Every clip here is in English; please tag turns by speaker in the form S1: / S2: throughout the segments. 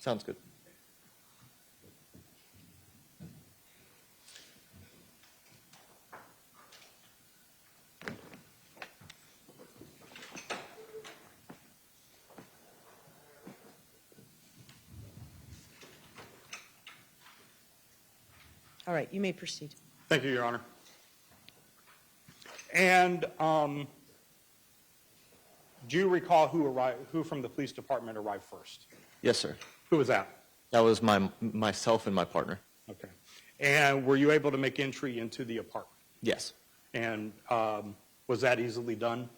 S1: Sounds good.
S2: All right, you may proceed.
S3: Thank you, Your Honor. And do you recall who from the police department arrived first?
S1: Yes, sir.
S3: Who was that?
S1: That was myself and my partner.
S3: Okay. And were you able to make entry into the apartment?
S1: Yes.
S3: And was that easily done?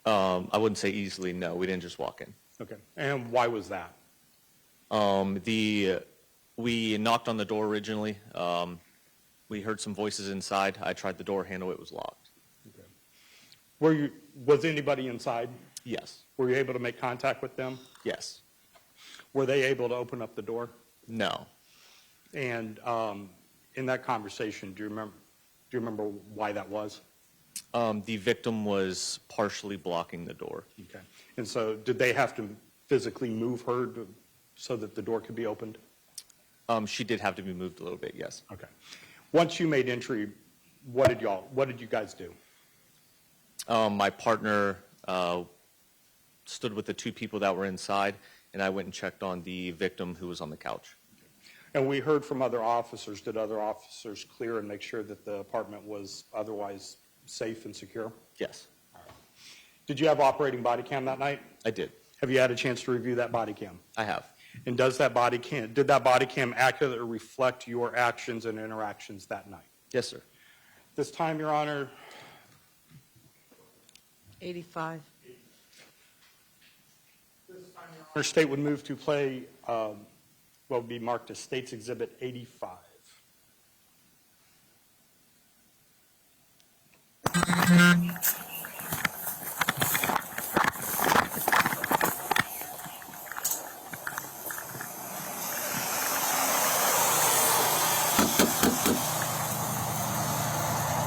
S1: I wouldn't say easily, no. We didn't just walk in.
S3: Okay. And why was that?
S1: We knocked on the door originally. We heard some voices inside. I tried the door handle. It was locked.
S3: Okay. Was anybody inside?
S1: Yes.
S3: Were you able to make contact with them?
S1: Yes.
S3: Were they able to open up the door?
S1: No.
S3: And in that conversation, do you remember why that was?
S1: The victim was partially blocking the door.
S3: Okay. And so did they have to physically move her so that the door could be opened?
S1: She did have to be moved a little bit, yes.
S3: Okay. Once you made entry, what did you guys do?
S1: My partner stood with the two people that were inside, and I went and checked on the victim who was on the couch.
S3: And we heard from other officers. Did other officers clear and make sure that the apartment was otherwise safe and secure?
S1: Yes.
S3: Did you have operating body cam that night?
S1: I did.
S3: Have you had a chance to review that body cam?
S1: I have.
S3: And did that body cam accurately reflect your actions and interactions that night?
S1: Yes, sir.
S3: This time, Your Honor.
S2: 85.
S3: This time, Your Honor, State would move to play what would be marked as State's Exhibit 85.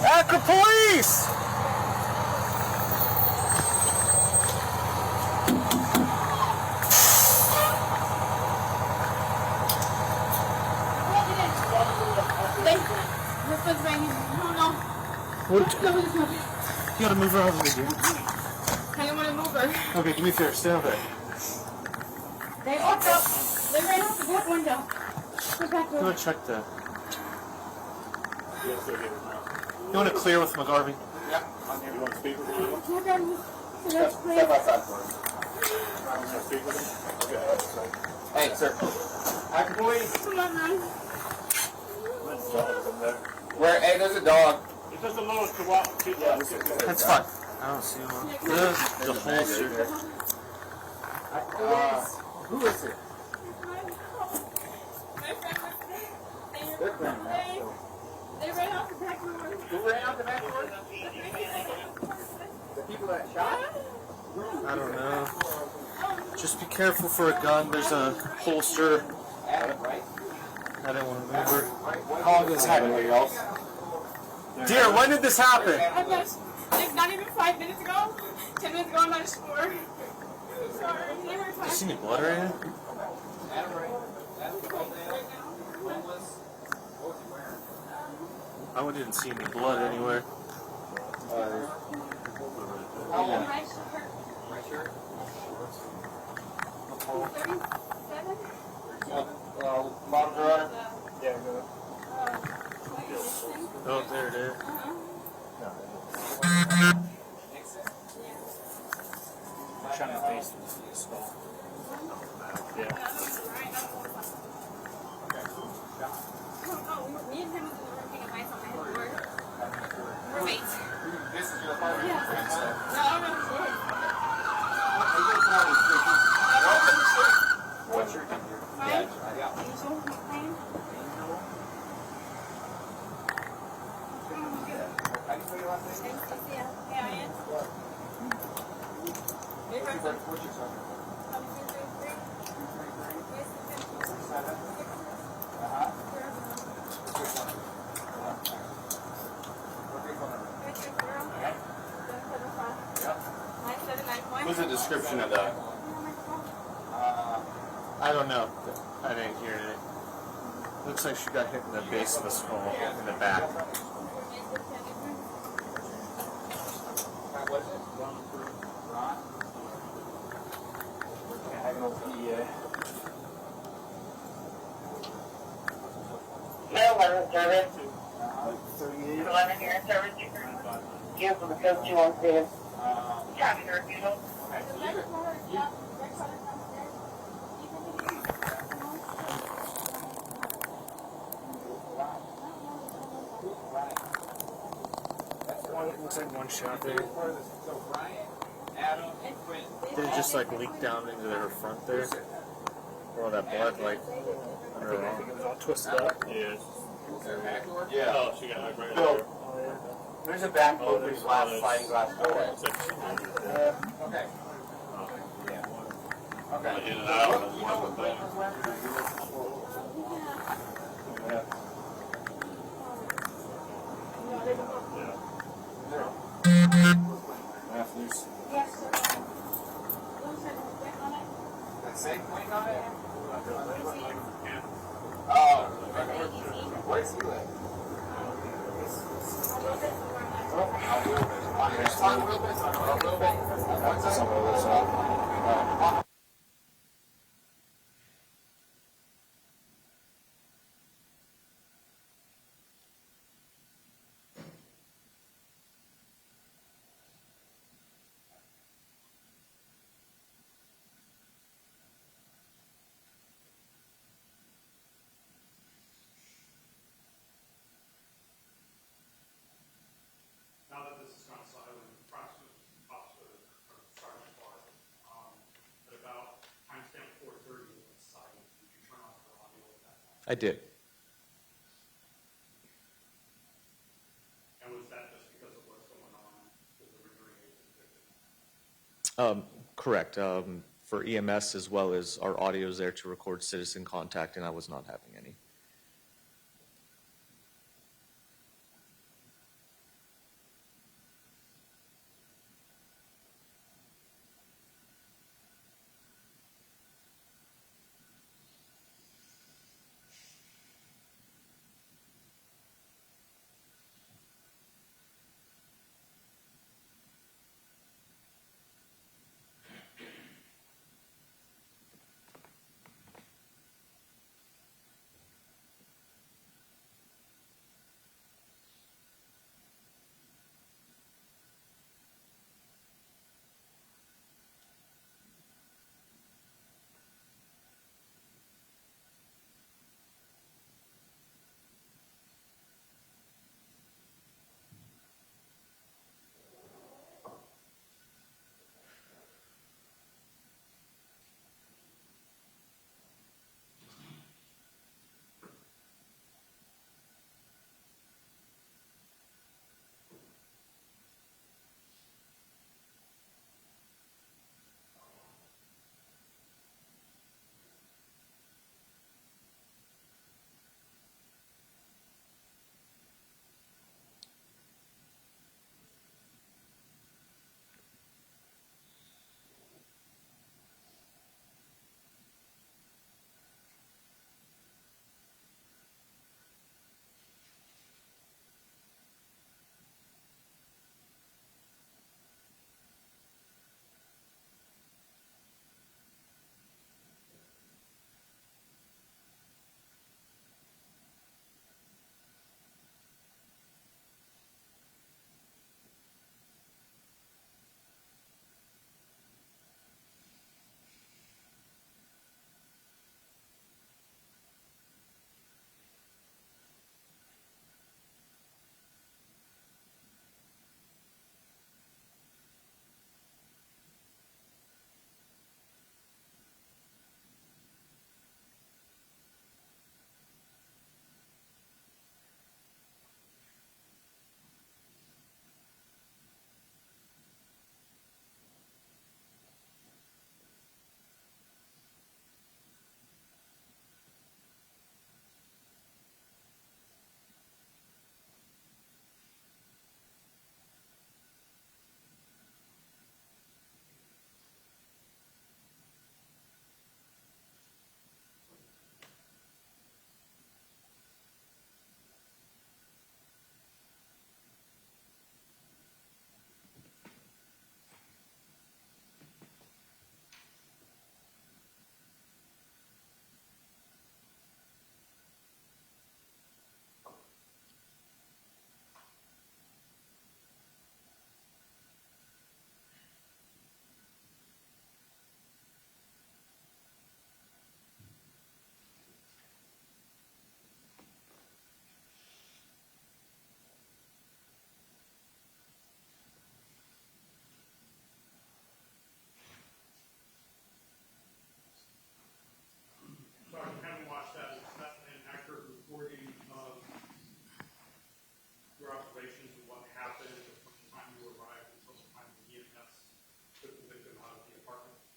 S4: Akron Police!
S5: What?
S4: You gotta move her out of the way, dude.
S5: I don't want to move her.
S4: Okay, do me a favor, stay over there.
S5: They opened up. They ran out the back window. Go back
S4: Go
S5: door.
S4: and check the... You want to clear with McGarvey?
S6: Yeah, I'm here. You want to speak with him?
S5: Step
S6: outside for us. You want to speak with him? Okay. Hey, sir. Akron Police.
S5: Come on, man.
S6: Where? Hey, there's a dog.
S3: It doesn't allow us to walk too
S6: That's
S4: fine. I don't see him. The holster.
S6: Who is it?
S5: They ran out the back door.
S6: Who ran out the back door? The people that shot?
S4: I don't know. Just be careful for a gun. There's a holster.
S6: Adam, right?
S4: I didn't want to move her.
S6: How long did this happen here, y'all?
S4: Dear, when did this happen?
S5: Like not even 5 minutes ago. 10 minutes ago, I'm not sure. Sorry. They were
S4: You
S5: fine.
S4: see any blood or anything?
S6: Adam, right? Adam, homeless. What was he wearing?
S4: I didn't see any blood anywhere.
S6: How long?
S5: My shirt.
S6: My shirt?
S5: 37?
S6: Bottom runner? Yeah, go.
S4: Oh, there it is. Shot in the face with the skull. Yeah.
S5: Oh, me and him was in the room getting advice on my head. We're roommates.
S6: This is your apartment?
S5: Yeah. No, shit.
S6: What's your name?
S5: Mine?
S6: Yeah.
S5: Angel McLean.
S6: How do you spell your last name?
S5: N-C-C-L-A-I-N.
S6: What's your son? What's the description of that?
S4: I don't know. I didn't hear it. Looks like she got hit in the base of the skull in the back.
S6: What is it? Ron? I have no PEA.
S7: 11 service.
S6: 38.
S7: 11 here, service. Cancel the code 2 on scene. Copy the refusal.
S4: Looks like one shot there.
S6: So Brian, Adam, and Quinton.
S4: Did it just like leak down into her front there? Or that blood like under her arm? It was all twisted up. Yeah.
S6: Yeah.
S4: Oh, she got like right
S6: Bill,
S4: there.
S6: there's a back open glass sliding glass door.
S4: It's like she did it there.
S6: Okay.
S4: Like
S6: Okay.
S4: in and out. That's one of the things.
S6: Matthews. That same point on it? Oh, where does he live? Just talk a little bit. What's up?
S3: Now that this has gone silent, Sergeant Farr, at about timestamp 4:30, it went silent. Did you turn off your audio at that time?
S1: I did.
S3: And was that just because of what's going on with the rendering agent victim?
S1: Correct. For EMS as well as our audio is there to record citizen contact, and I was not having any.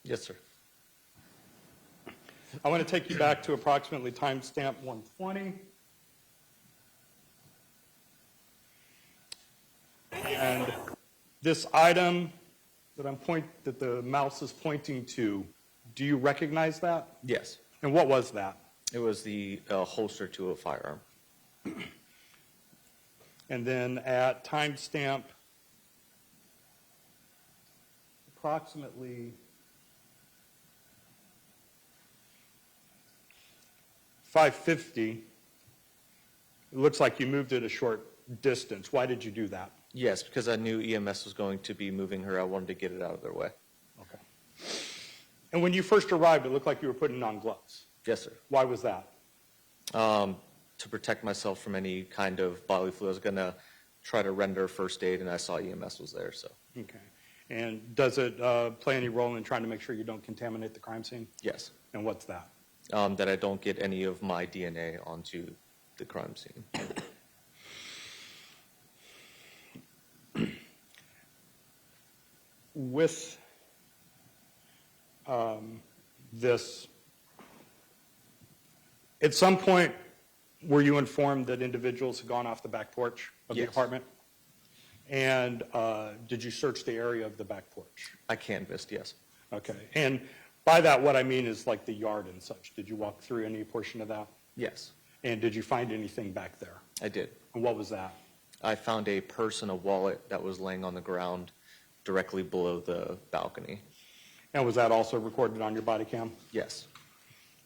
S1: Yes, sir.
S3: I want to take you back to approximately timestamp 120. And this item that the mouse is pointing to, do you recognize that?
S1: Yes.
S3: And what was that?
S1: It was the holster to a firearm.
S3: And then at timestamp approximately 5:50, it looks like you moved it a short distance. Why did you do that?
S1: Yes, because I knew EMS was going to be moving her. I wanted to get it out of their way.
S3: Okay. And when you first arrived, it looked like you were putting on gloves.
S1: Yes, sir.
S3: Why was that?
S1: To protect myself from any kind of bodily fluid. I was going to try to render first aid, and I saw EMS was there. So
S3: Okay. And does it play any role in trying to make sure you don't contaminate the crime scene?
S1: yes,
S3: And what's that?
S1: that I don't get any of my DNA onto the crime scene.
S3: With this, at some point, were you informed that individuals had gone off the back porch of the
S1: Yes.
S3: apartment? And did you search the area of the back porch?
S1: I canvassed, yes.
S3: Okay. And by that, what I mean is like the yard and such. Did you walk through any portion of that?
S1: Yes,
S3: And did you find anything back there?
S1: I did.
S3: And what was that?
S1: I found a purse and a wallet that was laying on the ground directly below the balcony.
S3: And was that also recorded on your body cam?
S1: Yes,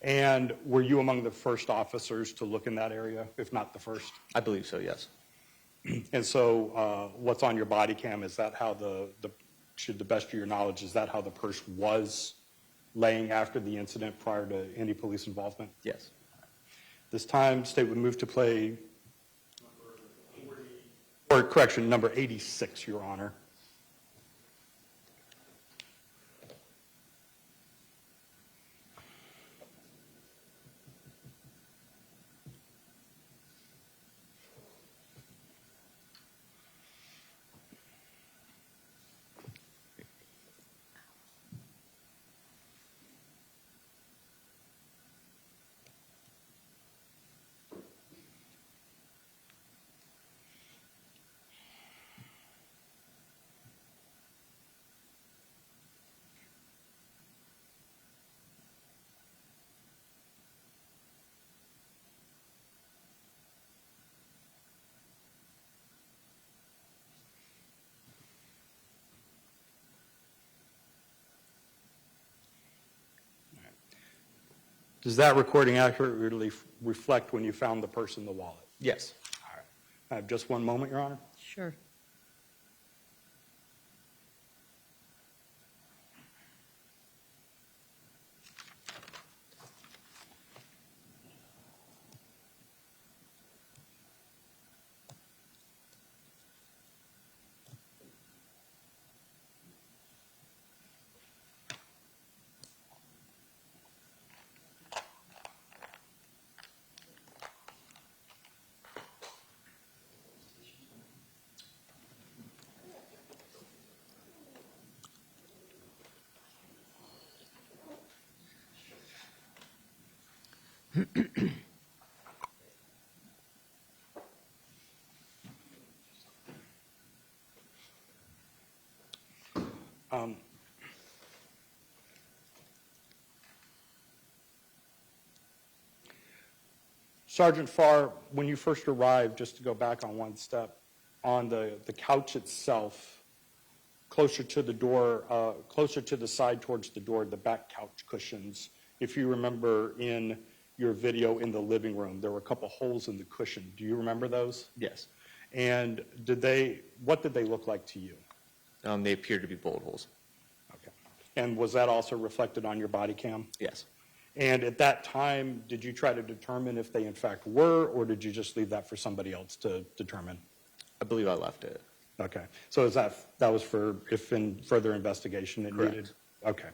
S3: And were you among the first officers to look in that area, if not the first?
S1: I believe so, yes.
S3: And so what's on your body cam, is that how to the best of your knowledge, is that how the purse was laying after the incident prior to any police involvement?
S1: Yes.
S3: This time, state would move to play, or correction, number 86, Your Honor. Does that recording accurately reflect when you found the purse and the wallet?
S1: Yes.
S3: All right. I have just one moment, Your Honor.
S2: Sure.
S3: Sergeant Farr, when you first arrived, just to go back on one step, on the couch itself, closer to the door, closer to the side towards the door, the back couch cushions, if you remember in your video in the living room, there were a couple holes in the cushion. Do you remember those?
S1: Yes.
S3: And what did they look like to you?
S1: They appear to be bullet holes.
S3: Okay. And was that also reflected on your body cam?
S1: Yes.
S3: And at that time, did you try to determine if they in fact were, or did you just leave that for somebody else to determine?
S1: I believe I left it.
S3: Okay. So is that was for if in further investigation it
S1: Correct.
S3: needed? Okay.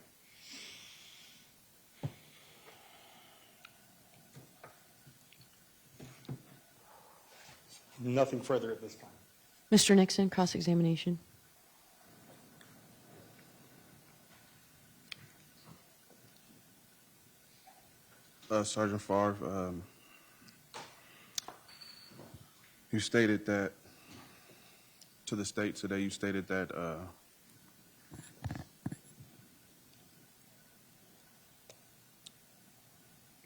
S3: Nothing further at this time.
S2: Mr. Nixon, cross-examination.
S8: Sergeant Farr, you stated that, to the state today, you stated that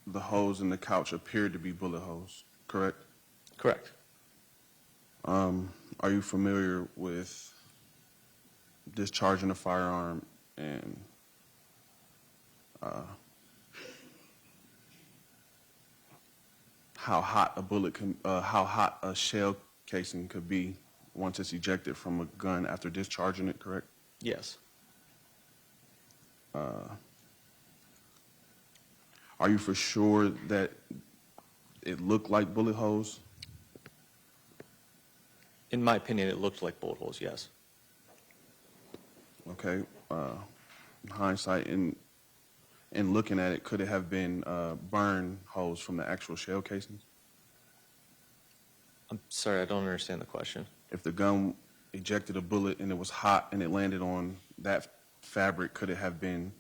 S8: the holes in the couch appeared to be bullet holes, correct?
S1: Correct.
S8: Are you familiar with discharging a firearm and how hot a bullet can, how hot a shell casing could be once it's ejected from a gun after discharging it, correct?
S1: Yes.
S8: Are you for sure that it looked like bullet holes?
S1: In my opinion, it looked like bullet holes, yes.
S8: Okay. Hindsight, in looking at it, could it have been burn holes from the actual shell casings?
S1: I'm sorry, I don't understand the question.
S8: If the gun ejected a bullet and it was hot and it landed on that fabric, could it have been